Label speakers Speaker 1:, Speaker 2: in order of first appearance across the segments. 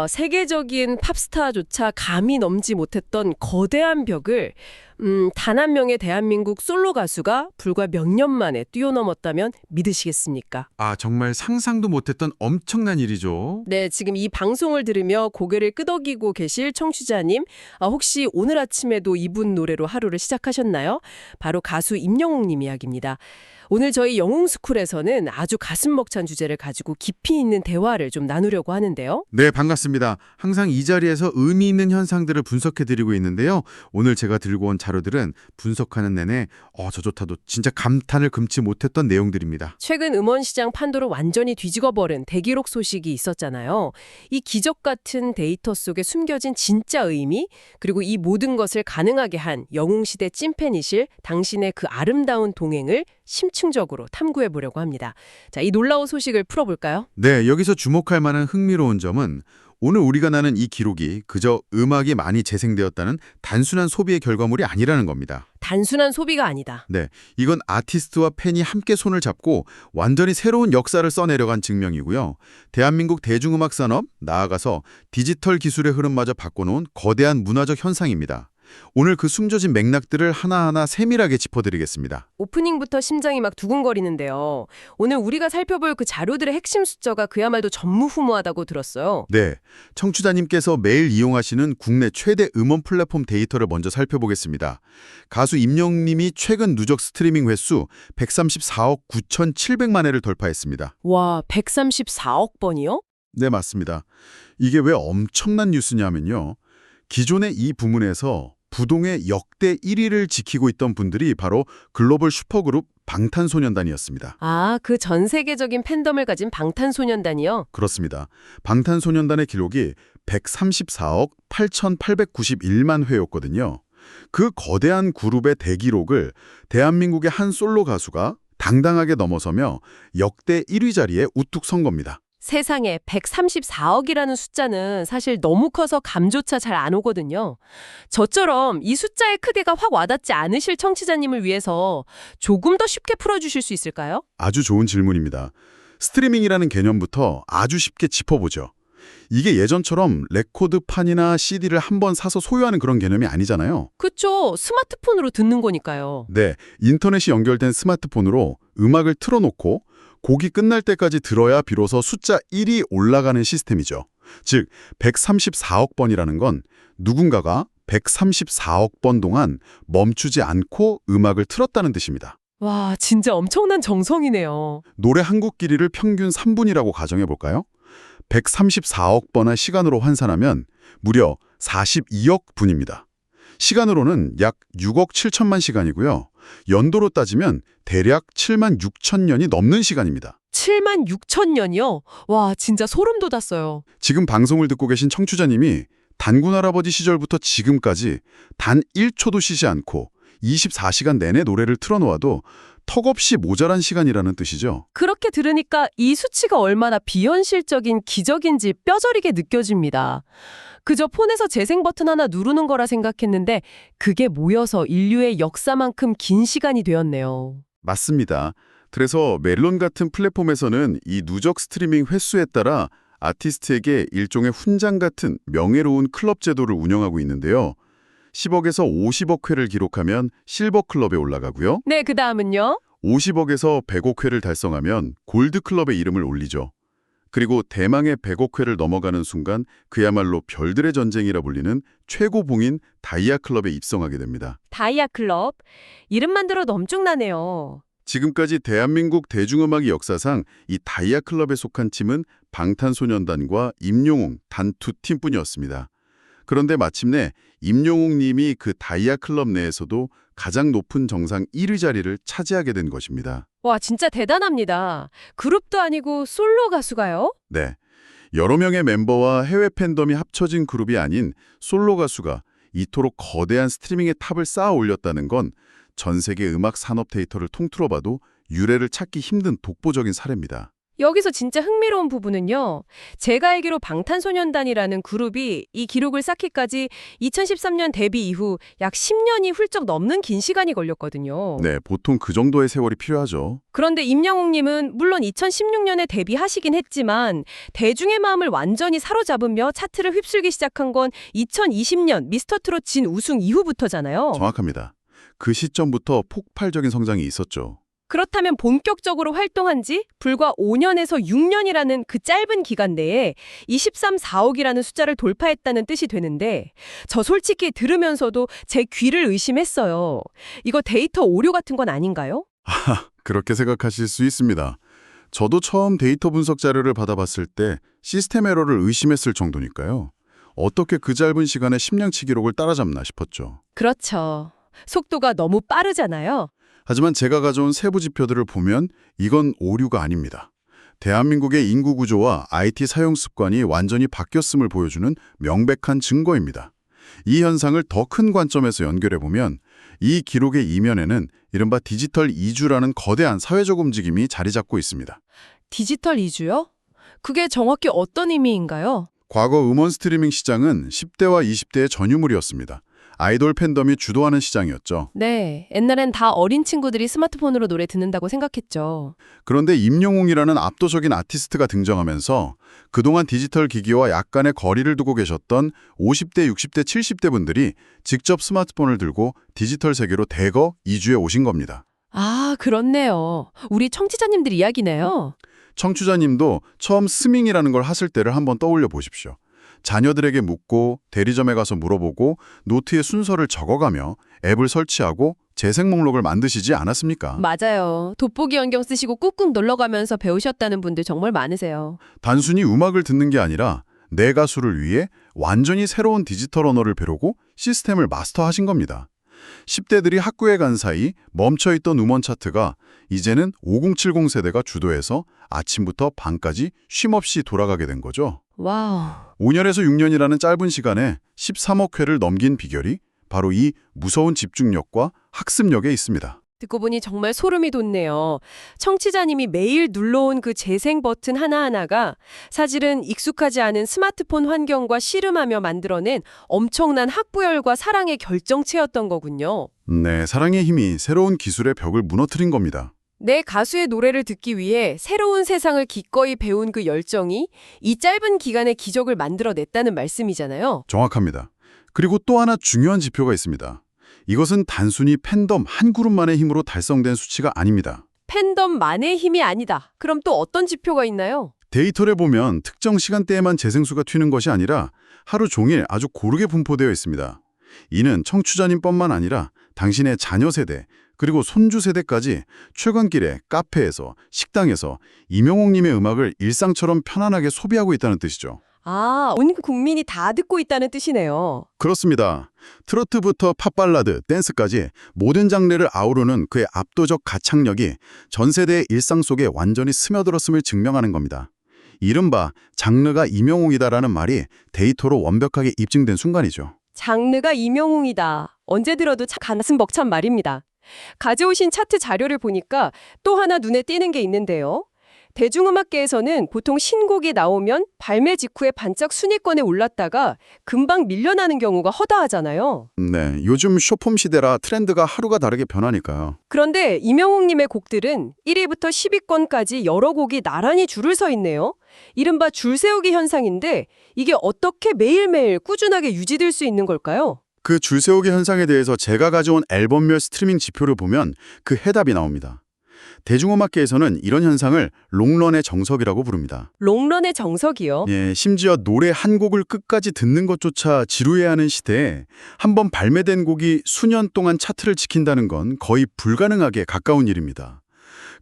Speaker 1: 세계적인 팝스타조차 감히 넘지 못했던 거대한 벽을 단 한 명의 대한민국 솔로 가수가 불과 몇 년 만에 뛰어넘었다면 믿으시겠습니까?
Speaker 2: 아, 정말 상상도 못했던 엄청난 일이죠.
Speaker 1: 네, 지금 이 방송을 들으며 고개를 끄덕이고 계실 청취자님, 혹시 오늘 아침에도 이분 노래로 하루를 시작하셨나요? 바로 가수 임영웅 님 이야기입니다. 오늘 저희 영웅스쿨에서는 아주 가슴 벅찬 주제를 가지고 깊이 있는 대화를 좀 나누려고 하는데요.
Speaker 2: 네, 반갑습니다. 항상 이 자리에서 의미 있는 현상들을 분석해드리고 있는데요. 오늘 제가 들고 온 자료들은 분석하는 내내 저조차도 진짜 감탄을 금치 못했던 내용들입니다.
Speaker 1: 최근 음원시장 판도를 완전히 뒤집어버린 대기록 소식이 있었잖아요. 이 기적 같은 데이터 속에 숨겨진 진짜 의미, 그리고 이 모든 것을 가능하게 한 영웅시대 찐팬이실 당신의 그 아름다운 동행을 심층적으로 탐구해 보려고 합니다. 자, 이 놀라운 소식을 풀어볼까요?
Speaker 2: 네, 여기서 주목할 만한 흥미로운 점은 오늘 우리가 나눈 이 기록이 그저 음악이 많이 재생되었다는 단순한 소비의 결과물이 아니라는 겁니다.
Speaker 1: 단순한 소비가 아니다.
Speaker 2: 네, 이건 아티스트와 팬이 함께 손을 잡고 완전히 새로운 역사를 써내려간 증명이고요. 대한민국 대중음악 산업, 나아가서 디지털 기술의 흐름마저 바꿔놓은 거대한 문화적 현상입니다. 오늘 그 숨겨진 맥락들을 하나하나 세밀하게 짚어드리겠습니다.
Speaker 1: 오프닝부터 심장이 막 두근거리는데요. 오늘 우리가 살펴볼 그 자료들의 핵심 숫자가 그야말로 전무후무하다고 들었어요.
Speaker 2: 네, 청취자님께서 매일 이용하시는 국내 최대 음원 플랫폼 데이터를 먼저 살펴보겠습니다. 가수 임영웅님이 최근 누적 스트리밍 횟수 134억 9,700만 회를 돌파했습니다.
Speaker 1: 와, 134억 번이요?
Speaker 2: 네, 맞습니다. 이게 왜 엄청난 뉴스냐면요. 기존의 이 부문에서 부동의 역대 1위를 지키고 있던 분들이 바로 글로벌 슈퍼그룹 방탄소년단이었습니다.
Speaker 1: 아, 그 전 세계적인 팬덤을 가진 방탄소년단이요?
Speaker 2: 그렇습니다. 방탄소년단의 기록이 134억 8,891만 회였거든요. 그 거대한 그룹의 대기록을 대한민국의 한 솔로 가수가 당당하게 넘어서며 역대 1위 자리에 우뚝 선 겁니다.
Speaker 1: 세상에 134억이라는 숫자는 사실 너무 커서 감조차 잘 안 오거든요. 저처럼 이 숫자의 크기가 확 와닿지 않으실 청취자님을 위해서 조금 더 쉽게 풀어주실 수 있을까요?
Speaker 2: 아주 좋은 질문입니다. 스트리밍이라는 개념부터 아주 쉽게 짚어보죠. 이게 예전처럼 레코드판이나 CD를 한 번 사서 소유하는 그런 개념이 아니잖아요.
Speaker 1: 그쵸. 스마트폰으로 듣는 거니까요.
Speaker 2: 네, 인터넷이 연결된 스마트폰으로 음악을 틀어놓고 곡이 끝날 때까지 들어야 비로소 숫자 1이 올라가는 시스템이죠. 즉, 134억 번이라는 건 누군가가 134억 번 동안 멈추지 않고 음악을 틀었다는 뜻입니다.
Speaker 1: 와, 진짜 엄청난 정성이네요.
Speaker 2: 노래 한 곡 길이를 평균 3분이라고 가정해볼까요? 134억 번의 시간으로 환산하면 무려 42억 분입니다. 시간으로는 약 6억 7천만 시간이고요. 연도로 따지면 대략 7만 6천 년이 넘는 시간입니다.
Speaker 1: 7만 6천 년이요? 와, 진짜 소름 돋았어요.
Speaker 2: 지금 방송을 듣고 계신 청취자님이 단군 할아버지 시절부터 지금까지 단 1초도 쉬지 않고 24시간 내내 노래를 틀어놓아도 턱없이 모자란 시간이라는 뜻이죠.
Speaker 1: 그렇게 들으니까 이 수치가 얼마나 비현실적인 기적인지 뼈저리게 느껴집니다. 그저 폰에서 재생 버튼 하나 누르는 거라 생각했는데 그게 모여서 인류의 역사만큼 긴 시간이 되었네요.
Speaker 2: 맞습니다. 그래서 멜론 같은 플랫폼에서는 이 누적 스트리밍 횟수에 따라 아티스트에게 일종의 훈장 같은 명예로운 클럽 제도를 운영하고 있는데요. 10억에서 50억 회를 기록하면 실버 클럽에 올라가고요.
Speaker 1: 네, 그 다음은요?
Speaker 2: 50억에서 100억 회를 달성하면 골드 클럽의 이름을 올리죠. 그리고 대망의 100억 회를 넘어가는 순간 그야말로 별들의 전쟁이라 불리는 최고봉인 다이아 클럽에 입성하게 됩니다.
Speaker 1: 다이아 클럽. 이름만 들어도 엄청나네요.
Speaker 2: 지금까지 대한민국 대중음악의 역사상 이 다이아 클럽에 속한 팀은 방탄소년단과 임영웅 단 두 팀뿐이었습니다. 그런데 마침내 임영웅 님이 그 다이아 클럽 내에서도 가장 높은 정상 1위 자리를 차지하게 된 것입니다.
Speaker 1: 와, 진짜 대단합니다. 그룹도 아니고 솔로 가수가요?
Speaker 2: 네, 여러 명의 멤버와 해외 팬덤이 합쳐진 그룹이 아닌 솔로 가수가 이토록 거대한 스트리밍의 탑을 쌓아 올렸다는 건 전 세계 음악 산업 데이터를 통틀어 봐도 유례를 찾기 힘든 독보적인 사례입니다.
Speaker 1: 여기서 진짜 흥미로운 부분은요. 제가 알기로 방탄소년단이라는 그룹이 이 기록을 쌓기까지 2013년 데뷔 이후 약 10년이 훌쩍 넘는 긴 시간이 걸렸거든요.
Speaker 2: 네, 보통 그 정도의 세월이 필요하죠.
Speaker 1: 그런데 임영웅님은 물론 2016년에 데뷔하시긴 했지만 대중의 마음을 완전히 사로잡으며 차트를 휩쓸기 시작한 건 2020년 미스터트롯 진 우승 이후부터잖아요.
Speaker 2: 정확합니다. 그 시점부터 폭발적인 성장이 있었죠.
Speaker 1: 그렇다면 본격적으로 활동한 지 불과 5년에서 6년이라는 그 짧은 기간 내에 이 13, 4억이라는 숫자를 돌파했다는 뜻이 되는데 저 솔직히 들으면서도 제 귀를 의심했어요. 이거 데이터 오류 같은 건 아닌가요?
Speaker 2: 그렇게 생각하실 수 있습니다. 저도 처음 데이터 분석 자료를 받아봤을 때 시스템 에러를 의심했을 정도니까요. 어떻게 그 짧은 시간에 10년치 기록을 따라잡나 싶었죠.
Speaker 1: 그렇죠. 속도가 너무 빠르잖아요.
Speaker 2: 하지만 제가 가져온 세부 지표들을 보면 이건 오류가 아닙니다. 대한민국의 인구 구조와 IT 사용 습관이 완전히 바뀌었음을 보여주는 명백한 증거입니다. 이 현상을 더 큰 관점에서 연결해보면 이 기록의 이면에는 이른바 디지털 이주라는 거대한 사회적 움직임이 자리 잡고 있습니다.
Speaker 1: 디지털 이주요? 그게 정확히 어떤 의미인가요?
Speaker 2: 과거 음원 스트리밍 시장은 10대와 20대의 전유물이었습니다. 아이돌 팬덤이 주도하는 시장이었죠.
Speaker 1: 네, 옛날엔 다 어린 친구들이 스마트폰으로 노래 듣는다고 생각했죠.
Speaker 2: 그런데 임영웅이라는 압도적인 아티스트가 등장하면서 그동안 디지털 기기와 약간의 거리를 두고 계셨던 50대, 60대, 70대 분들이 직접 스마트폰을 들고 디지털 세계로 대거 이주해 오신 겁니다.
Speaker 1: 아, 그렇네요. 우리 청취자님들 이야기네요.
Speaker 2: 청취자님도 처음 스밍이라는 걸 하실 때를 한번 떠올려 보십시오. 자녀들에게 묻고 대리점에 가서 물어보고 노트에 순서를 적어가며 앱을 설치하고 재생 목록을 만드시지 않았습니까?
Speaker 1: 맞아요. 돋보기 안경 쓰시고 꾹꾹 눌러가면서 배우셨다는 분들 정말 많으세요.
Speaker 2: 단순히 음악을 듣는 게 아니라 내 가수를 위해 완전히 새로운 디지털 언어를 배우고 시스템을 마스터하신 겁니다. 10대들이 학교에 간 사이 멈춰있던 음원 차트가 이제는 5070 세대가 주도해서 아침부터 밤까지 쉼없이 돌아가게 된 거죠.
Speaker 1: 와우.
Speaker 2: 5년에서 6년이라는 짧은 시간에 13억 회를 넘긴 비결이 바로 이 무서운 집중력과 학습력에 있습니다.
Speaker 1: 듣고 보니 정말 소름이 돋네요. 청취자님이 매일 눌러온 그 재생 버튼 하나하나가 사실은 익숙하지 않은 스마트폰 환경과 씨름하며 만들어낸 엄청난 학부열과 사랑의 결정체였던 거군요.
Speaker 2: 네, 사랑의 힘이 새로운 기술의 벽을 무너뜨린 겁니다.
Speaker 1: 내 가수의 노래를 듣기 위해 새로운 세상을 기꺼이 배운 그 열정이 이 짧은 기간에 기적을 만들어냈다는 말씀이잖아요.
Speaker 2: 정확합니다. 그리고 또 하나 중요한 지표가 있습니다. 이것은 단순히 팬덤 한 그룹만의 힘으로 달성된 수치가 아닙니다.
Speaker 1: 팬덤만의 힘이 아니다. 그럼 또 어떤 지표가 있나요?
Speaker 2: 데이터를 보면 특정 시간대에만 재생수가 튀는 것이 아니라 하루 종일 아주 고르게 분포되어 있습니다. 이는 청취자님뿐만 아니라 당신의 자녀 세대, 그리고 손주 세대까지 출근길에 카페에서, 식당에서 임영웅님의 음악을 일상처럼 편안하게 소비하고 있다는 뜻이죠.
Speaker 1: 아, 온 국민이 다 듣고 있다는 뜻이네요.
Speaker 2: 그렇습니다. 트로트부터 팝발라드, 댄스까지 모든 장르를 아우르는 그의 압도적 가창력이 전 세대의 일상 속에 완전히 스며들었음을 증명하는 겁니다. 이른바 장르가 임영웅이다라는 말이 데이터로 완벽하게 입증된 순간이죠.
Speaker 1: 장르가 임영웅이다. 언제 들어도 참 가슴 벅찬 말입니다. 가져오신 차트 자료를 보니까 또 하나 눈에 띄는 게 있는데요. 대중음악계에서는 보통 신곡이 나오면 발매 직후에 반짝 순위권에 올랐다가 금방 밀려나는 경우가 허다하잖아요.
Speaker 2: 네, 요즘 쇼폼 시대라 트렌드가 하루가 다르게 변하니까요.
Speaker 1: 그런데 임영웅님의 곡들은 1위부터 10위권까지 여러 곡이 나란히 줄을 서 있네요. 이른바 줄세우기 현상인데 이게 어떻게 매일매일 꾸준하게 유지될 수 있는 걸까요?
Speaker 2: 그 줄세우기 현상에 대해서 제가 가져온 앨범별 스트리밍 지표를 보면 그 해답이 나옵니다. 대중음악계에서는 이런 현상을 롱런의 정석이라고 부릅니다.
Speaker 1: 롱런의 정석이요?
Speaker 2: 예, 심지어 노래 한 곡을 끝까지 듣는 것조차 지루해하는 시대에 한 번 발매된 곡이 수년 동안 차트를 지킨다는 건 거의 불가능하게 가까운 일입니다.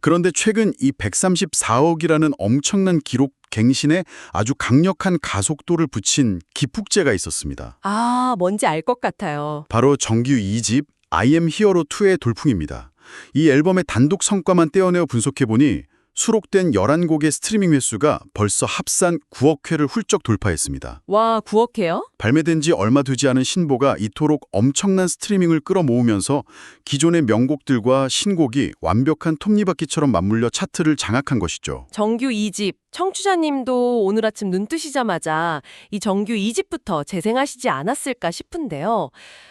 Speaker 2: 그런데 최근 이 134억이라는 엄청난 기록 갱신에 아주 강력한 가속도를 붙인 기폭제가 있었습니다.
Speaker 1: 아, 뭔지 알 것 같아요.
Speaker 2: 바로 정규 2집 I Am Hero 2의 돌풍입니다. 이 앨범의 단독 성과만 떼어내어 분석해보니 수록된 11곡의 스트리밍 횟수가 벌써 합산 9억 회를 훌쩍 돌파했습니다.
Speaker 1: 와, 9억 회요?
Speaker 2: 발매된 지 얼마 되지 않은 신보가 이토록 엄청난 스트리밍을 끌어모으면서 기존의 명곡들과 신곡이 완벽한 톱니바퀴처럼 맞물려 차트를 장악한 것이죠.
Speaker 1: 정규 2집, 청취자님도 오늘 아침 눈 뜨시자마자 이 정규 2집부터 재생하시지 않았을까 싶은데요.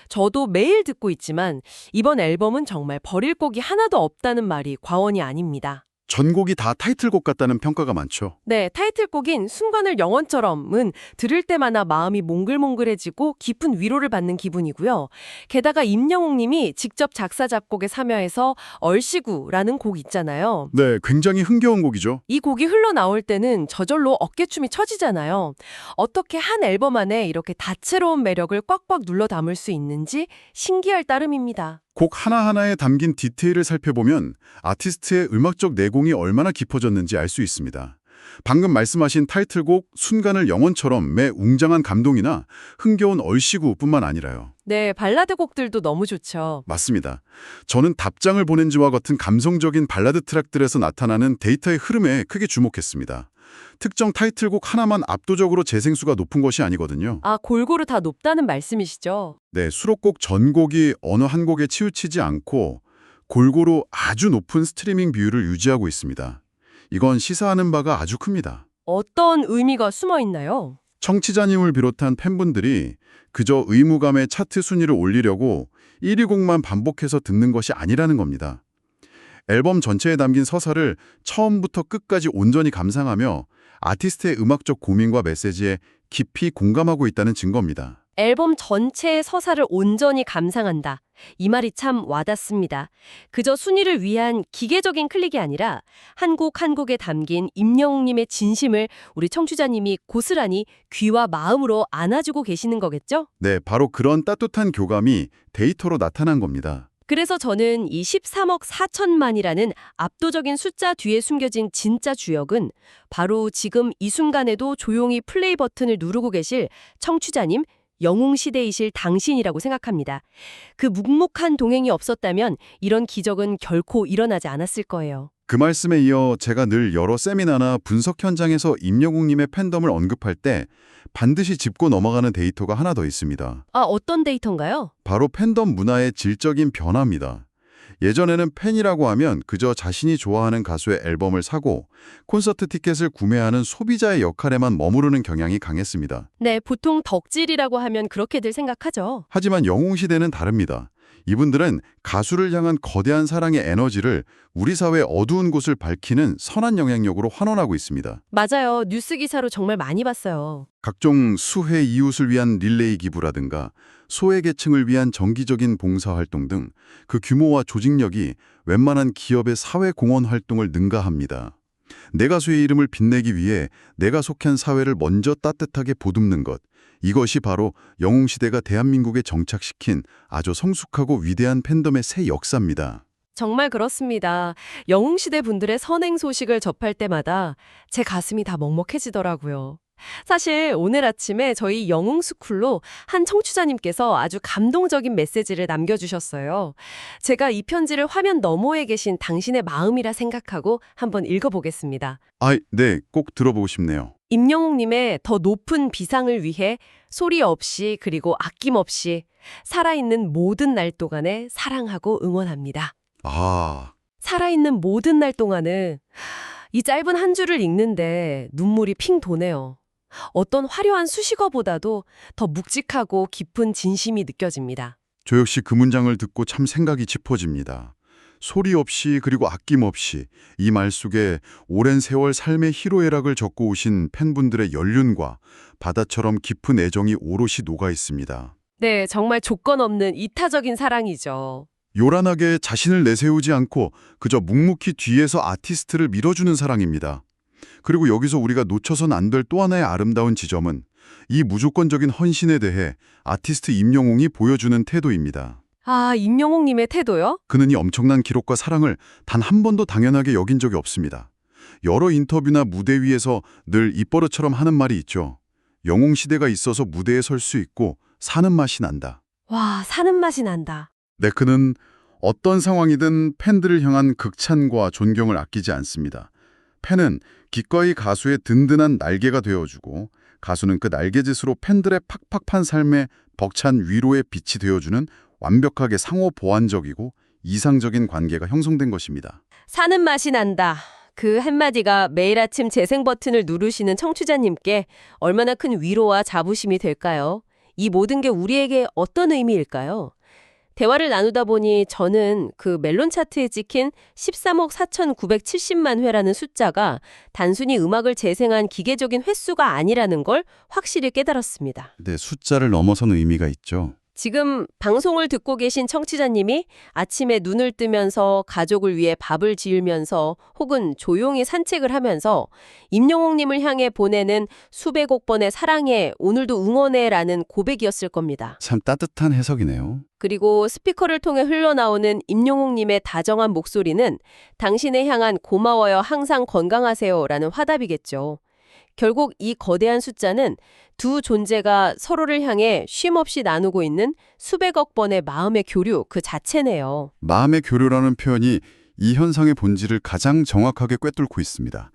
Speaker 1: 저도 매일 듣고 있지만 이번 앨범은 정말 버릴 곡이 하나도 없다는 말이 과언이 아닙니다.
Speaker 2: 전곡이 다 타이틀곡 같다는 평가가 많죠.
Speaker 1: 네, 타이틀곡인 순간을 영원처럼은 들을 때마다 마음이 몽글몽글해지고 깊은 위로를 받는 기분이고요. 게다가 임영웅 님이 직접 작사 작곡에 참여해서 얼씨구라는 곡 있잖아요.
Speaker 2: 네, 굉장히 흥겨운 곡이죠.
Speaker 1: 이 곡이 흘러나올 때는 저절로 어깨춤이 쳐지잖아요. 어떻게 한 앨범 안에 이렇게 다채로운 매력을 꽉꽉 눌러 담을 수 있는지 신기할 따름입니다.
Speaker 2: 곡 하나하나에 담긴 디테일을 살펴보면 아티스트의 음악적 내공이 얼마나 깊어졌는지 알 수 있습니다. 방금 말씀하신 타이틀곡 순간을 영원처럼 매 웅장한 감동이나 흥겨운 얼씨구뿐만 아니라요.
Speaker 1: 네, 발라드 곡들도 너무 좋죠.
Speaker 2: 맞습니다. 저는 답장을 보낸 지와 같은 감성적인 발라드 트랙들에서 나타나는 데이터의 흐름에 크게 주목했습니다. 특정 타이틀곡 하나만 압도적으로 재생수가 높은 것이 아니거든요.
Speaker 1: 아, 골고루 다 높다는 말씀이시죠?
Speaker 2: 네, 수록곡 전곡이 어느 한 곡에 치우치지 않고 골고루 아주 높은 스트리밍 비율을 유지하고 있습니다. 이건 시사하는 바가 아주 큽니다.
Speaker 1: 어떤 의미가 숨어 있나요?
Speaker 2: 청취자님을 비롯한 팬분들이 그저 의무감에 차트 순위를 올리려고 1위 곡만 반복해서 듣는 것이 아니라는 겁니다. 앨범 전체에 담긴 서사를 처음부터 끝까지 온전히 감상하며 아티스트의 음악적 고민과 메시지에 깊이 공감하고 있다는 증거입니다.
Speaker 1: 앨범 전체의 서사를 온전히 감상한다. 이 말이 참 와닿습니다. 그저 순위를 위한 기계적인 클릭이 아니라 한 곡 한 곡에 담긴 임영웅님의 진심을 우리 청취자님이 고스란히 귀와 마음으로 안아주고 계시는 거겠죠?
Speaker 2: 네, 바로 그런 따뜻한 교감이 데이터로 나타난 겁니다.
Speaker 1: 그래서 저는 이 13억 4천만이라는 압도적인 숫자 뒤에 숨겨진 진짜 주역은 바로 지금 이 순간에도 조용히 플레이 버튼을 누르고 계실 청취자님, 영웅시대이실 당신이라고 생각합니다. 그 묵묵한 동행이 없었다면 이런 기적은 결코 일어나지 않았을 거예요.
Speaker 2: 그 말씀에 이어 제가 늘 여러 세미나나 분석 현장에서 임영웅님의 팬덤을 언급할 때 반드시 짚고 넘어가는 데이터가 하나 더 있습니다.
Speaker 1: 아, 어떤 데이터인가요?
Speaker 2: 바로 팬덤 문화의 질적인 변화입니다. 예전에는 팬이라고 하면 그저 자신이 좋아하는 가수의 앨범을 사고 콘서트 티켓을 구매하는 소비자의 역할에만 머무르는 경향이 강했습니다.
Speaker 1: 네, 보통 덕질이라고 하면 그렇게들 생각하죠.
Speaker 2: 하지만 영웅시대는 다릅니다. 이분들은 가수를 향한 거대한 사랑의 에너지를 우리 사회의 어두운 곳을 밝히는 선한 영향력으로 환원하고 있습니다.
Speaker 1: 맞아요. 뉴스 기사로 정말 많이 봤어요.
Speaker 2: 각종 수혜 이웃을 위한 릴레이 기부라든가 소외계층을 위한 정기적인 봉사활동 등 그 규모와 조직력이 웬만한 기업의 사회공헌 활동을 능가합니다. 내 가수의 이름을 빛내기 위해 내가 속한 사회를 먼저 따뜻하게 보듬는 것. 이것이 바로 영웅시대가 대한민국에 정착시킨 아주 성숙하고 위대한 팬덤의 새 역사입니다.
Speaker 1: 정말 그렇습니다. 영웅시대 분들의 선행 소식을 접할 때마다 제 가슴이 다 먹먹해지더라고요. 사실 오늘 아침에 저희 영웅스쿨로 한 청취자님께서 아주 감동적인 메시지를 남겨주셨어요. 제가 이 편지를 화면 너머에 계신 당신의 마음이라 생각하고 한번 읽어보겠습니다.
Speaker 2: 네, 꼭 들어보고 싶네요.
Speaker 1: 임영웅님의 더 높은 비상을 위해 소리 없이 그리고 아낌없이 살아있는 모든 날 동안에 사랑하고 응원합니다. 살아있는 모든 날 동안은 이 짧은 한 줄을 읽는데 눈물이 핑 도네요. 어떤 화려한 수식어보다도 더 묵직하고 깊은 진심이 느껴집니다.
Speaker 2: 저 역시 그 문장을 듣고 참 생각이 짚어집니다. 소리 없이 그리고 아낌없이 이 말 속에 오랜 세월 삶의 희로애락을 적고 오신 팬분들의 연륜과 바다처럼 깊은 애정이 오롯이 녹아 있습니다.
Speaker 1: 네, 정말 조건 없는 이타적인 사랑이죠.
Speaker 2: 요란하게 자신을 내세우지 않고 그저 묵묵히 뒤에서 아티스트를 밀어주는 사랑입니다. 그리고 여기서 우리가 놓쳐선 안 될 또 하나의 아름다운 지점은 이 무조건적인 헌신에 대해 아티스트 임영웅이 보여주는 태도입니다.
Speaker 1: 아, 임영웅님의 태도요?
Speaker 2: 그는 이 엄청난 기록과 사랑을 단 한 번도 당연하게 여긴 적이 없습니다. 여러 인터뷰나 무대 위에서 늘 입버릇처럼 하는 말이 있죠. 영웅시대가 있어서 무대에 설 수 있고 사는 맛이 난다.
Speaker 1: 와, 사는 맛이 난다.
Speaker 2: 네, 그는 어떤 상황이든 팬들을 향한 극찬과 존경을 아끼지 않습니다. 팬은 기꺼이 가수의 든든한 날개가 되어주고 가수는 그 날개짓으로 팬들의 팍팍한 삶에 벅찬 위로의 빛이 되어주는 완벽하게 상호 보완적이고 이상적인 관계가 형성된 것입니다.
Speaker 1: 사는 맛이 난다. 그 한마디가 매일 아침 재생 버튼을 누르시는 청취자님께 얼마나 큰 위로와 자부심이 될까요? 이 모든 게 우리에게 어떤 의미일까요? 대화를 나누다 보니 저는 그 멜론 차트에 찍힌 13억 4,970만 회라는 숫자가 단순히 음악을 재생한 기계적인 횟수가 아니라는 걸 확실히 깨달았습니다.
Speaker 2: 네, 숫자를 넘어서는 의미가 있죠.
Speaker 1: 지금 방송을 듣고 계신 청취자님이 아침에 눈을 뜨면서 가족을 위해 밥을 지으면서 혹은 조용히 산책을 하면서 임영웅님을 향해 보내는 수백억 번의 사랑해, 오늘도 응원해라는 고백이었을 겁니다.
Speaker 2: 참 따뜻한 해석이네요.
Speaker 1: 그리고 스피커를 통해 흘러나오는 임영웅님의 다정한 목소리는 당신을 향한 고마워요, 항상 건강하세요라는 화답이겠죠. 결국 이 거대한 숫자는 두 존재가 서로를 향해 쉼없이 나누고 있는 수백억 번의 마음의 교류 그 자체네요.
Speaker 2: 마음의 교류라는 표현이 이 현상의 본질을 가장 정확하게 꿰뚫고 있습니다.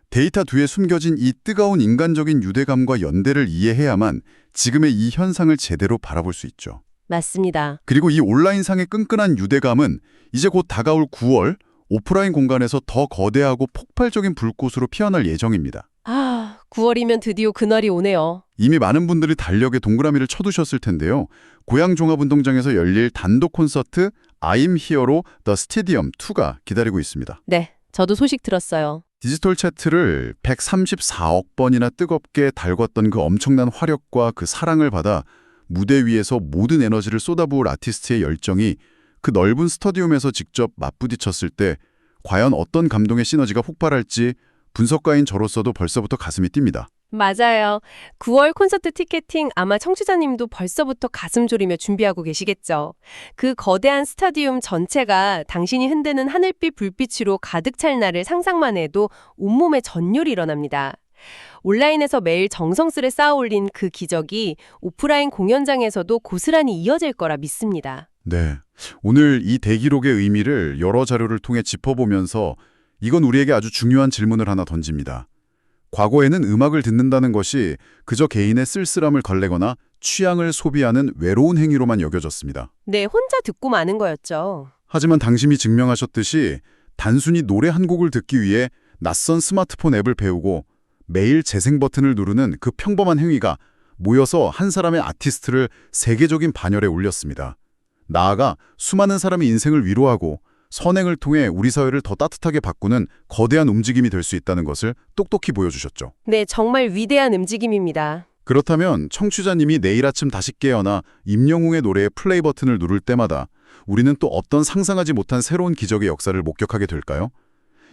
Speaker 2: 데이터 뒤에 숨겨진 이 뜨거운 인간적인 유대감과 연대를 이해해야만 지금의 이 현상을 제대로 바라볼 수 있죠.
Speaker 1: 맞습니다.
Speaker 2: 그리고 이 온라인상의 끈끈한 유대감은 이제 곧 다가올 9월 오프라인 공간에서 더 거대하고 폭발적인 불꽃으로 피어날 예정입니다.
Speaker 1: 9월이면 드디어 그날이 오네요.
Speaker 2: 이미 많은 분들이 달력에 동그라미를 쳐두셨을 텐데요. 고양 종합운동장에서 열릴 단독 콘서트 I'm Here로 The Stadium 2가 기다리고 있습니다.
Speaker 1: 네, 저도 소식 들었어요.
Speaker 2: 디지털 차트를 134억 번이나 뜨겁게 달궜던 그 엄청난 화력과 그 사랑을 받아 무대 위에서 모든 에너지를 쏟아부을 아티스트의 열정이 그 넓은 스타디움에서 직접 맞부딪혔을 때 과연 어떤 감동의 시너지가 폭발할지 분석가인 저로서도 벌써부터 가슴이 뜁니다.
Speaker 1: 맞아요. 9월 콘서트 티켓팅 아마 청취자님도 벌써부터 가슴 졸이며 준비하고 계시겠죠. 그 거대한 스타디움 전체가 당신이 흔드는 하늘빛 불빛으로 가득 찰 날을 상상만 해도 온몸에 전율이 일어납니다. 온라인에서 매일 정성스레 쌓아올린 그 기적이 오프라인 공연장에서도 고스란히 이어질 거라 믿습니다.
Speaker 2: 네, 오늘 이 대기록의 의미를 여러 자료를 통해 짚어보면서 이건 우리에게 아주 중요한 질문을 하나 던집니다. 과거에는 음악을 듣는다는 것이 그저 개인의 쓸쓸함을 달래거나 취향을 소비하는 외로운 행위로만 여겨졌습니다.
Speaker 1: 네, 혼자 듣고 마는 거였죠.
Speaker 2: 하지만 당신이 증명하셨듯이 단순히 노래 한 곡을 듣기 위해 낯선 스마트폰 앱을 배우고 매일 재생 버튼을 누르는 그 평범한 행위가 모여서 한 사람의 아티스트를 세계적인 반열에 올렸습니다. 나아가 수많은 사람의 인생을 위로하고 선행을 통해 우리 사회를 더 따뜻하게 바꾸는 거대한 움직임이 될 수 있다는 것을 똑똑히 보여주셨죠.
Speaker 1: 네, 정말 위대한 움직임입니다.
Speaker 2: 그렇다면 청취자님이 내일 아침 다시 깨어나 임영웅의 노래의 플레이 버튼을 누를 때마다 우리는 또 어떤 상상하지 못한 새로운 기적의 역사를 목격하게 될까요?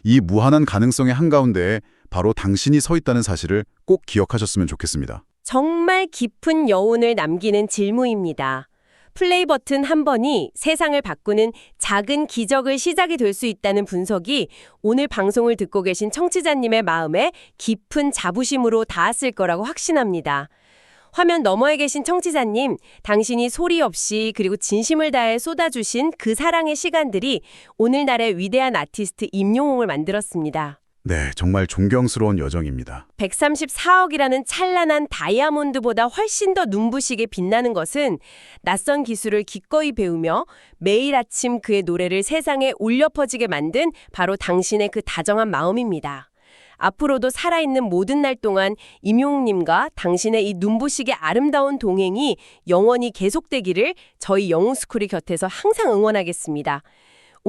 Speaker 2: 이 무한한 가능성의 한가운데에 바로 당신이 서 있다는 사실을 꼭 기억하셨으면 좋겠습니다.
Speaker 1: 정말 깊은 여운을 남기는 질문입니다. 플레이 버튼 한 번이 세상을 바꾸는 작은 기적의 시작이 될 수 있다는 분석이 오늘 방송을 듣고 계신 청취자님의 마음에 깊은 자부심으로 닿았을 거라고 확신합니다. 화면 너머에 계신 청취자님, 당신이 소리 없이 그리고 진심을 다해 쏟아주신 그 사랑의 시간들이 오늘날의 위대한 아티스트 임영웅을 만들었습니다.
Speaker 2: 네, 정말 존경스러운 여정입니다.
Speaker 1: 134억이라는 찬란한 다이아몬드보다 훨씬 더 눈부시게 빛나는 것은 낯선 기술을 기꺼이 배우며 매일 아침 그의 노래를 세상에 울려 퍼지게 만든 바로 당신의 그 다정한 마음입니다. 앞으로도 살아있는 모든 날 동안 임용님과 당신의 이 눈부시게 아름다운 동행이 영원히 계속되기를 저희 영웅스쿨이 곁에서 항상 응원하겠습니다.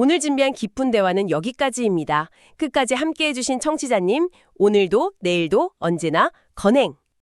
Speaker 1: 오늘 준비한 깊은 대화는 여기까지입니다. 끝까지 함께해 주신 청취자님, 오늘도 내일도 언제나 건행!